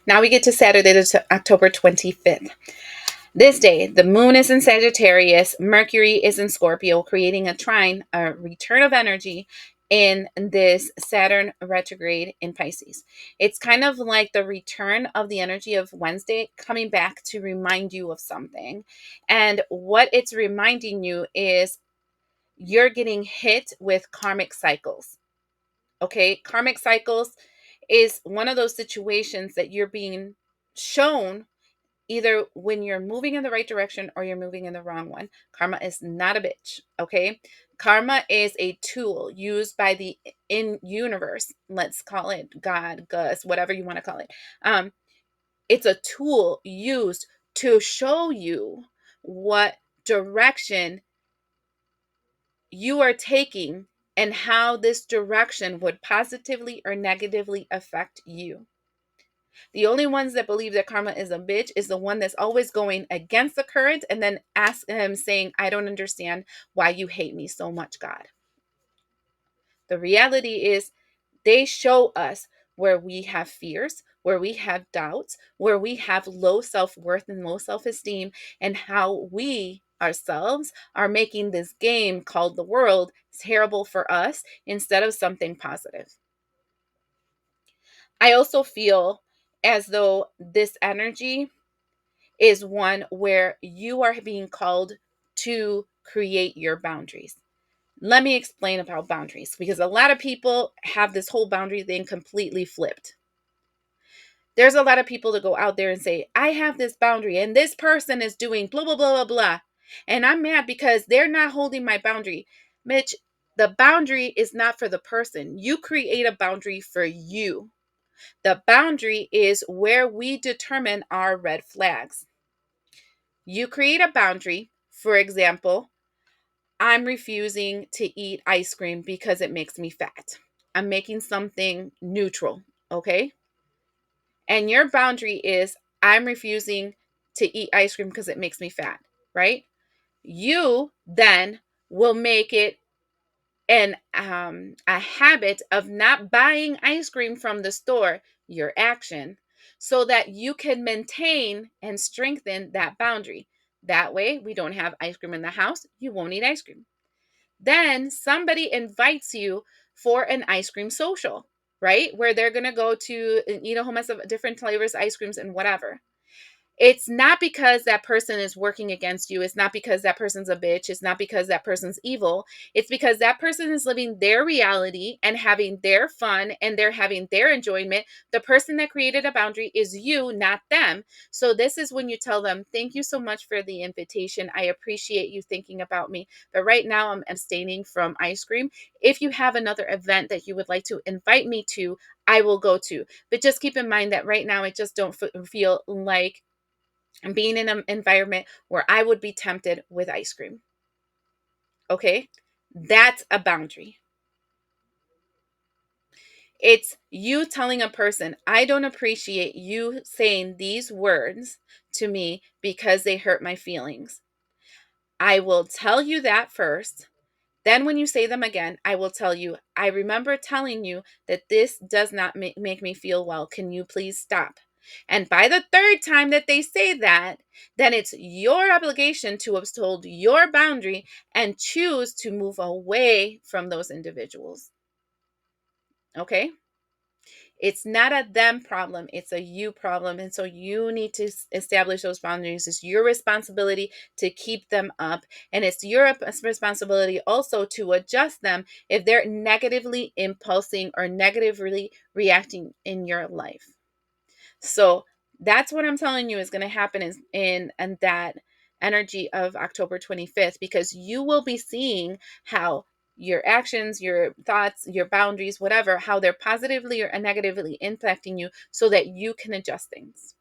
Now we get to Saturday, October 25th. This day, the moon is in Sagittarius, Mercury is in Scorpio, creating a trine, a return of energy in this Saturn retrograde in Pisces. It's kind of like the return of the energy of Wednesday coming back to remind you of something. And what it's reminding you is you're getting hit with karmic cycles. Okay, karmic cycles is one of those situations that you're being shown either when you're moving in the right direction or you're moving in the wrong one. Karma is not a bitch, okay? Karma is a tool used by the in universe. Let's call it God, Gus, whatever you want to call it. It's a tool used to show you what direction you are taking and how this direction would positively or negatively affect you. The only ones that believe that karma is a bitch is the one that's always going against the current and then ask him saying, I don't understand why you hate me so much, God. The reality is they show us where we have fears, where we have doubts, where we have low self-worth and low self-esteem, and how we ourselves are making this game called the world terrible for us instead of something positive. I also feel as though this energy is one where you are being called to create your boundaries. Let me explain about boundaries because a lot of people have this whole boundary thing completely flipped. There's a lot of people that go out there and say, I have this boundary and this person is doing blah, blah, blah, blah, blah. And I'm mad because they're not holding my boundary. Mitch, the boundary is not for the person. You create a boundary for you. The boundary is where we determine our red flags. You create a boundary. For example, I'm refusing to eat ice cream because it makes me fat. I'm making something neutral, okay? And your boundary is I'm refusing to eat ice cream because it makes me fat, right? You then will make it a habit of not buying ice cream from the store, your action, so that you can maintain and strengthen that boundary. That way, we don't have ice cream in the house. You won't eat ice cream. Then somebody invites you for an ice cream social, right? Where they're going to go to eat a whole mess of different flavors, ice creams, and whatever. It's not because that person is working against you. It's not because that person's a bitch. It's not because that person's evil. It's because that person is living their reality and having their fun and they're having their enjoyment. The person that created a boundary is you, not them. So this is when you tell them, thank you so much for the invitation. I appreciate you thinking about me. But right now I'm abstaining from ice cream. If you have another event that you would like to invite me to, I will go to. But just keep in mind that right now I just don't feel like and being in an environment where I would be tempted with ice cream. Okay? That's a boundary. It's you telling a person, I don't appreciate you saying these words to me because they hurt my feelings. I will tell you that first. Then, when you say them again, I will tell you, I remember telling you that this does not make me feel well. Can you please stop? And by the third time that they say that, then it's your obligation to uphold your boundary and choose to move away from those individuals. Okay? It's not a them problem, it's a you problem. And so you need to establish those boundaries. It's your responsibility to keep them up. And it's your responsibility also to adjust them if they're negatively impulsing or negatively reacting in your life. So that's what I'm telling you is going to happen in that energy of October 25th, because you will be seeing how your actions, your thoughts, your boundaries, whatever, how they're positively or negatively impacting you so that you can adjust things.